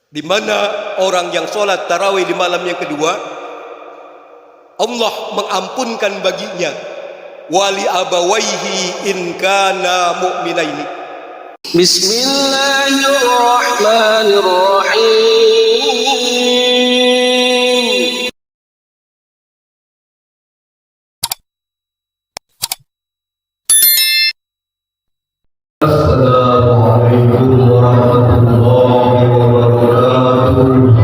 di mana orang yang sholat tarawih di malam yang kedua, Allah mengampunkan baginya wali abawaihi in kana mu'minaini. Bismillahirrahmanirrahim. Assalamualaikum warahmatullahi wabarakatuh.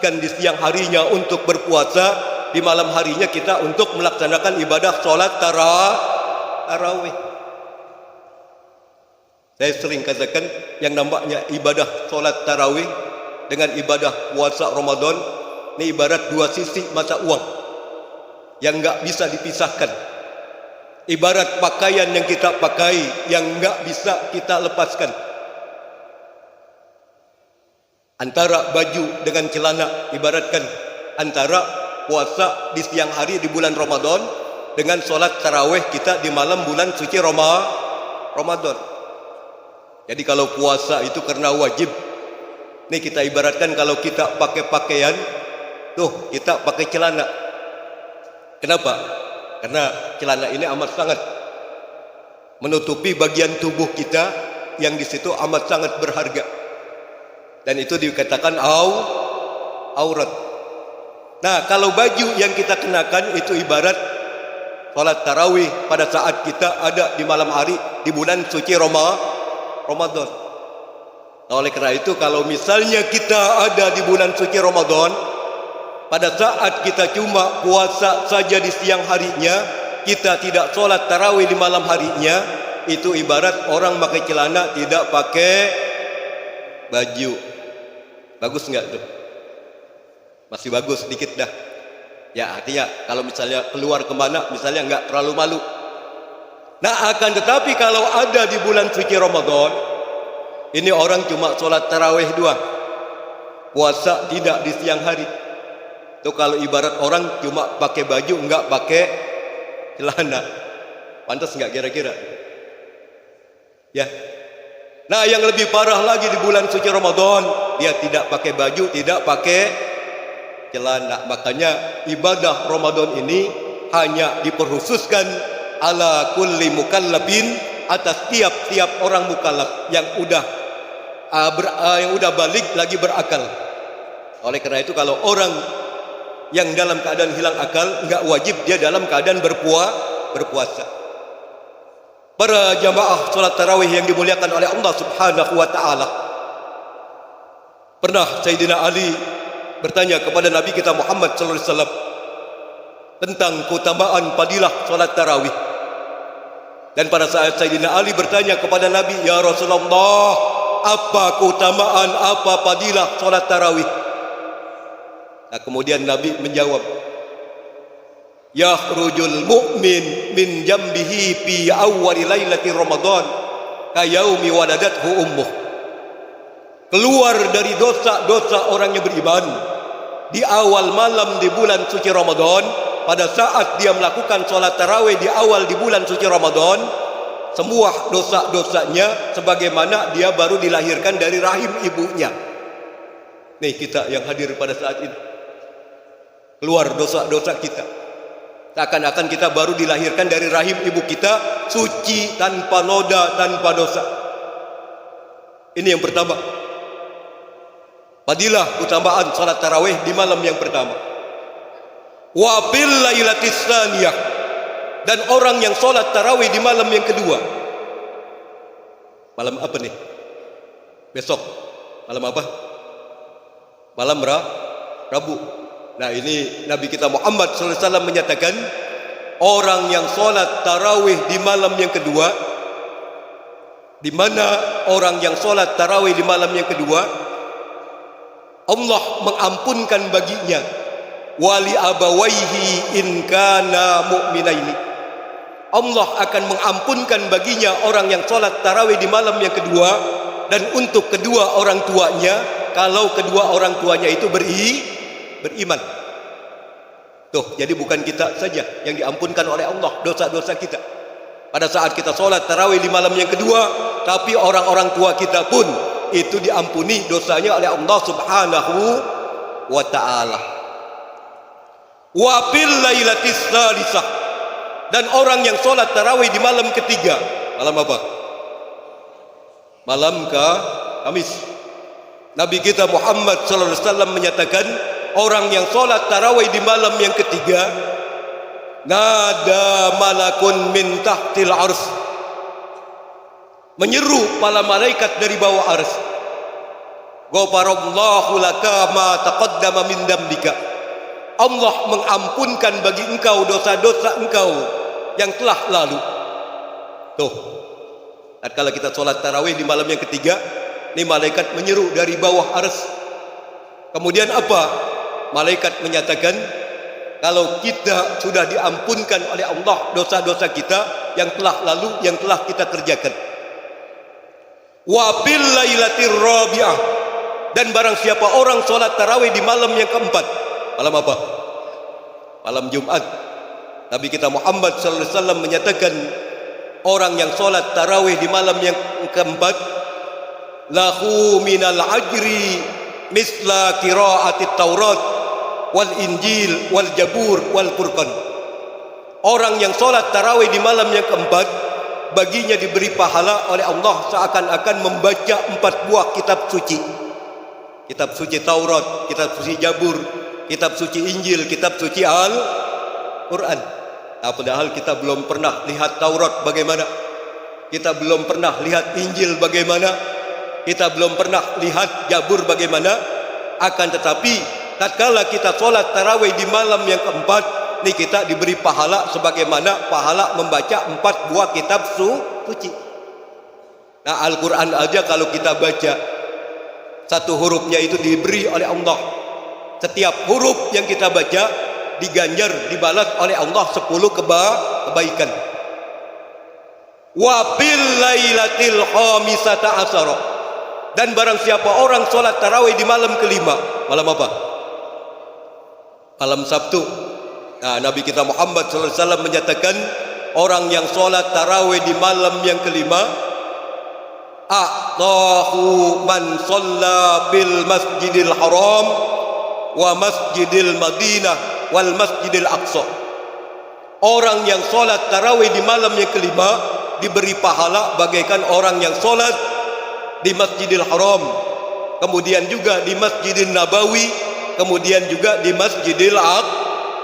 Di siang harinya untuk berpuasa, di malam harinya kita untuk melaksanakan ibadah sholat tarawih. Saya sering katakan yang nampaknya ibadah sholat tarawih dengan ibadah puasa Ramadan ini ibarat dua sisi mata uang yang enggak bisa dipisahkan. Ibarat pakaian yang kita pakai yang enggak bisa kita lepaskan. Antara baju dengan celana, ibaratkan antara puasa di siang hari di bulan Ramadan dengan sholat tarawih kita di malam bulan suci Ramadan. Jadi kalau puasa itu karena wajib, ini kita ibaratkan kalau kita pakai pakaian, tuh kita pakai celana. Kenapa? Karena celana ini amat sangat menutupi bagian tubuh kita yang di situ amat sangat berharga. Dan itu dikatakan aurat. Nah, kalau baju yang kita kenakan itu ibarat sholat tarawih pada saat kita ada di malam hari di bulan suci Ramadan. Nah, oleh karena itu kalau misalnya kita ada di bulan suci Ramadan, pada saat kita cuma puasa saja di siang harinya, kita tidak sholat tarawih di malam harinya, itu ibarat orang pakai celana tidak pakai baju. Bagus enggak tuh? Masih bagus sedikit dah. Ya, artinya kalau misalnya keluar kemana misalnya enggak terlalu malu. Nah, akan tetapi kalau ada di bulan suci Ramadan, ini orang cuma sholat tarawih doang, puasa tidak di siang hari. Itu kalau ibarat orang cuma pakai baju enggak pakai celana. Pantas enggak kira-kira? Ya. Nah, yang lebih parah lagi di bulan suci Ramadan, dia tidak pakai baju, tidak pakai celana. Makanya ibadah Ramadan ini hanya diperkhususkan ala kulli mukallafin, atas tiap-tiap orang mukallaf yang udah balik lagi berakal. Oleh karena itu kalau orang yang dalam keadaan hilang akal, enggak wajib dia dalam keadaan berpuasa. Para jamaah salat tarawih yang dimuliakan oleh Allah Subhanahu wa taala. Pernah Sayyidina Ali bertanya kepada Nabi kita Muhammad sallallahu alaihi wasallam tentang keutamaan fadilah salat tarawih. Dan pada saat Sayyidina Ali bertanya kepada Nabi, "Ya Rasulullah, apa keutamaan, apa fadilah salat tarawih?" Nah, kemudian Nabi menjawab, "Yakhrujul mu'min min jambihi fi awwali lailati Ramadan kayaumi waladathu ummuh." Keluar dari dosa-dosa orang yang beriman di awal malam di bulan suci Ramadan, pada saat dia melakukan sholat tarawih di awal di bulan suci Ramadan, semua dosa-dosanya sebagaimana dia baru dilahirkan dari rahim ibunya. Nih kita yang hadir pada saat ini, keluar dosa-dosa kita. Seakan-akan kita baru dilahirkan dari rahim ibu kita, suci, tanpa noda, tanpa dosa. Ini yang pertama. Fadilah keutamaan salat tarawih di malam yang pertama. Wa bil lailatis tsaniyah, dan orang yang salat tarawih di malam yang kedua. Malam apa nih? Besok. Malam apa? Malam Rabu. Nah, ini Nabi kita Muhammad sallallahu alaihi wasallam menyatakan orang yang sholat tarawih di malam yang kedua, di mana orang yang sholat tarawih di malam yang kedua, Allah mengampunkan baginya wali abawaihi in kana mu'minaini. Allah akan mengampunkan baginya orang yang sholat tarawih di malam yang kedua, dan untuk kedua orang tuanya kalau kedua orang tuanya itu beriman. Tuh, jadi bukan kita saja yang diampunkan oleh Allah dosa-dosa kita. Pada saat kita sholat tarawih di malam yang kedua, tapi orang-orang tua kita pun itu diampuni dosanya oleh Allah Subhanahu wa taala. Wa fil lailatis salisah, dan orang yang sholat tarawih di malam ketiga. Malam apa? Malam Kamis. Nabi kita Muhammad sallallahu alaihi wasallam menyatakan, orang yang sholat tarawih di malam yang ketiga, nada malakun min tahtil ars, menyeru para malaikat dari bawah ars, ghafarallahu laka ma taqaddama min dambika, Allah mengampunkan bagi engkau dosa-dosa engkau yang telah lalu. Tuh, kalau kita sholat tarawih di malam yang ketiga, ini malaikat menyeru dari bawah ars. Kemudian apa? Malaikat menyatakan, kalau kita sudah diampunkan oleh Allah dosa-dosa kita yang telah lalu, yang telah kita kerjakan. Wa fil lailatir rabi'ah, dan barang siapa orang sholat tarawih di malam yang keempat. Malam apa? Malam Jumat. Nabi kita Muhammad sallallahu alaihi wasallam menyatakan, orang yang sholat tarawih di malam yang keempat, lahu minal ajri misla qiraatit Taurat wal Injil wal Jabur wal Furqan. Orang yang sholat tarawih di malam yang keempat, baginya diberi pahala oleh Allah seakan-akan membaca 4 buah kitab suci. Kitab suci Taurat, kitab suci Jabur, kitab suci Injil, kitab suci Al-Quran. Nah, padahal kita belum pernah lihat Taurat bagaimana, kita belum pernah lihat Injil bagaimana, kita belum pernah lihat Jabur bagaimana. Akan tetapi tatkala kita sholat tarawih di malam yang keempat, ini kita diberi pahala sebagaimana pahala membaca 4 buah kitab suci. Nah, Al-Quran aja kalau kita baca, satu hurufnya itu diberi oleh Allah. Setiap huruf yang kita baca diganjar, dibalas oleh Allah 10 kebaikan. Wa fil lailatil khamisata asyara, dan barang siapa orang sholat tarawih di malam kelima. Malam apa? Malam Sabtu. Nah, Nabi kita Muhammad sallallahu alaihi wasallam menyatakan, orang yang sholat tarawih di malam yang kelima, a'tahu man shalla fil masjidil haram wa masjidil madinah wal masjidil aqsa. Orang yang sholat tarawih di malam yang kelima diberi pahala bagaikan orang yang sholat di Masjidil Haram, kemudian juga di Masjidil Nabawi, kemudian juga di Masjidil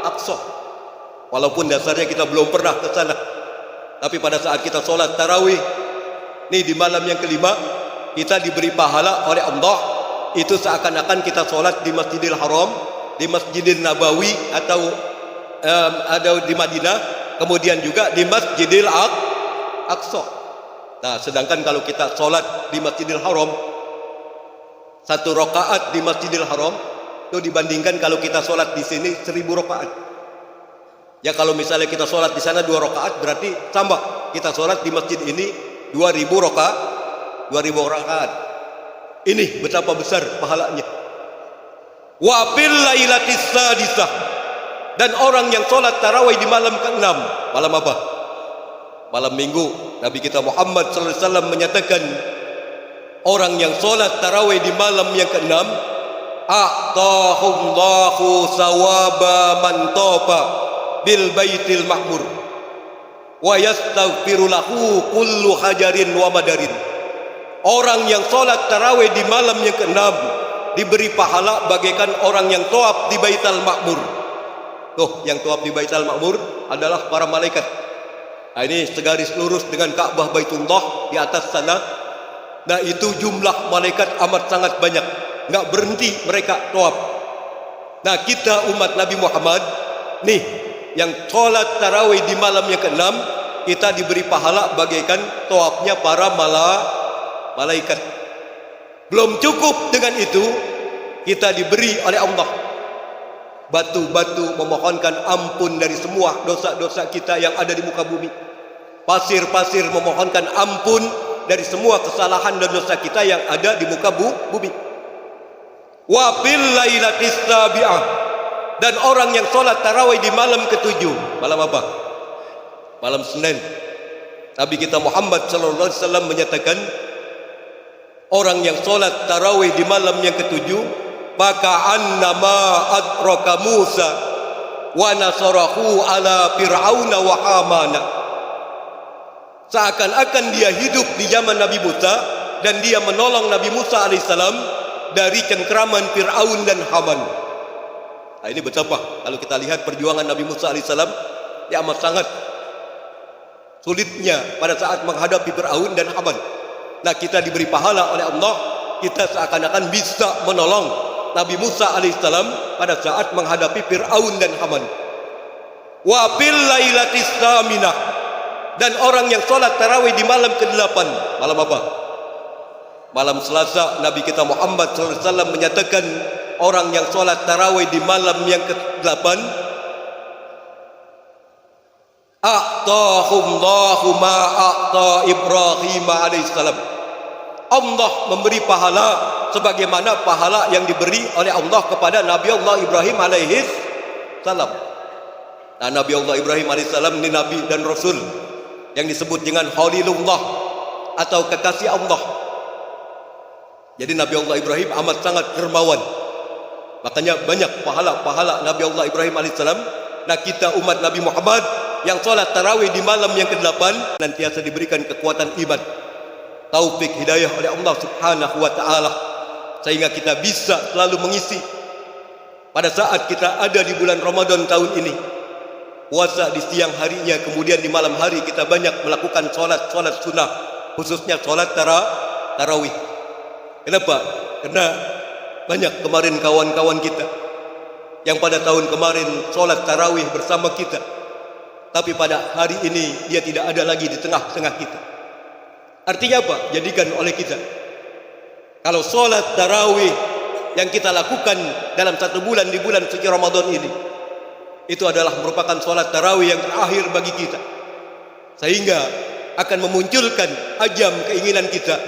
Aqsa. Walaupun dasarnya kita belum pernah ke sana, tapi pada saat kita sholat tarawih nih di malam yang kelima, kita diberi pahala oleh Allah. Itu seakan-akan kita sholat di Masjidil Haram, di Masjidil Nabawi, atau ada di Madinah, kemudian juga di Masjidil Aqsa. Nah, sedangkan kalau kita sholat di Masjidil Haram, 1 rakaat di Masjidil Haram itu dibandingkan kalau kita sholat di sini 1000 rakaat. Ya, kalau misalnya kita sholat di sana 2 rakaat, berarti tambah kita sholat di masjid ini 2000 rakaat. Ini betapa besar pahalanya. Wa fil lailatis sadisah, dan orang yang sholat tarawih di malam ke-6. Malam apa? Malam Minggu. Nabi kita Muhammad sallallahu alaihi wasallam menyatakan, orang yang sholat tarawih di malam yang ke-6, a'tahullahu sawaba man tafa bil baitil mahmur wa yastaghfiru lahu kullu hajarin wa madarin. Orang yang sholat tarawih di malam yang ke-6 diberi pahala bagaikan orang yang tawaf di Baitul Ma'mur. Tuh, yang tawaf di Baitul Ma'mur adalah para malaikat. Nah, ini segaris lurus dengan Ka'bah Baitullah di atas sana. Nah, itu jumlah malaikat amat sangat banyak, nggak berhenti mereka tawaf. Nah, kita umat Nabi Muhammad nih yang sholat tarawih di malam yang ke-6, kita diberi pahala bagaikan tawafnya para malaikat. Belum cukup dengan itu, kita diberi oleh Allah batu-batu memohonkan ampun dari semua dosa-dosa kita yang ada di muka bumi. Pasir-pasir memohonkan ampun dari semua kesalahan dan dosa kita yang ada di muka bumi. Wa fil lailatis sabi'ah, dan orang yang sholat tarawih di malam ke-7. Malam apa? Malam Senin. Nabi kita Muhammad sallallahu alaihi wasallam menyatakan, orang yang solat tarawih di malam yang ketujuh, maka annama adraka Musa wa nasarahu ala fir'auna wa hamana. Seakan-akan dia hidup di zaman Nabi Musa dan dia menolong Nabi Musa alaihissalam dari cengkraman Fir'aun dan Haman. Nah, ini betapa kalau kita lihat perjuangan Nabi Musa alaihissalam, ya amat sangat sulitnya pada saat menghadapi Fir'aun dan Haman. Nah, kita diberi pahala oleh Allah, kita seakan-akan bisa menolong Nabi Musa alaihissalam pada saat menghadapi Fir'aun dan Haman. Wa fil lailatis saminah, dan orang yang sholat tarawih di malam ke-8. Malam apa? Malam Selasa. Nabi kita Muhammad SAW menyatakan, orang yang sholat tarawih di malam yang ke-8, a'tahumullahu ma a'ta Ibrahim alaihissalam. Allah memberi pahala sebagaimana pahala yang diberi oleh Allah kepada Nabi Allah Ibrahim alaihissalam. Nah, Nabi Allah Ibrahim alaihissalam ini Nabi dan Rasul yang disebut dengan Khalilullah atau kekasih Allah. Jadi Nabi Allah Ibrahim amat sangat dermawan. Makanya banyak pahala-pahala Nabi Allah Ibrahim alaihissalam. Nah, kita umat Nabi Muhammad yang sholat tarawih di malam yang ke-8 nantiasa diberikan kekuatan iman, taufik hidayah oleh Allah subhanahu wa ta'ala, sehingga kita bisa selalu mengisi pada saat kita ada di bulan Ramadan tahun ini, puasa di siang harinya, kemudian di malam hari kita banyak melakukan sholat sunnah, khususnya sholat tarawih. Kenapa? Karena banyak kemarin kawan-kawan kita yang pada tahun kemarin sholat tarawih bersama kita, tapi pada hari ini dia tidak ada lagi di tengah-tengah kita. Artinya apa? Jadikan oleh kita, kalau sholat tarawih yang kita lakukan dalam satu bulan di bulan suci Ramadan ini, itu adalah merupakan sholat tarawih yang terakhir bagi kita, sehingga akan memunculkan ajam keinginan kita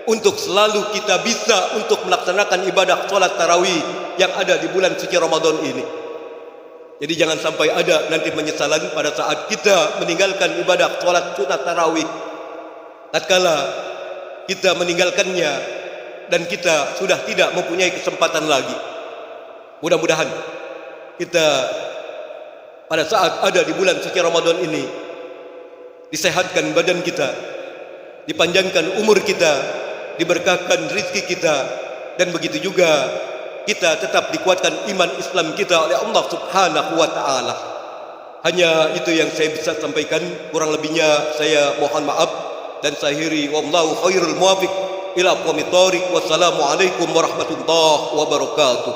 untuk selalu kita bisa untuk melaksanakan ibadah sholat tarawih yang ada di bulan suci Ramadan ini. Jadi jangan sampai ada nanti penyesalan pada saat kita meninggalkan ibadah sholat sunat tarawih, tatkala kita meninggalkannya dan kita sudah tidak mempunyai kesempatan lagi. Mudah-mudahan kita pada saat ada di bulan suci Ramadan ini disehatkan badan kita, dipanjangkan umur kita, diberkahkan rezeki kita, dan begitu juga kita tetap dikuatkan iman Islam kita oleh Allah subhanahu wa ta'ala. Hanya itu yang saya bisa sampaikan, kurang lebihnya saya mohon maaf dan saya akhiri, wallahu khairul muwafiq ila aqwamit thoriq. Wassalamualaikum warahmatullahi wabarakatuh.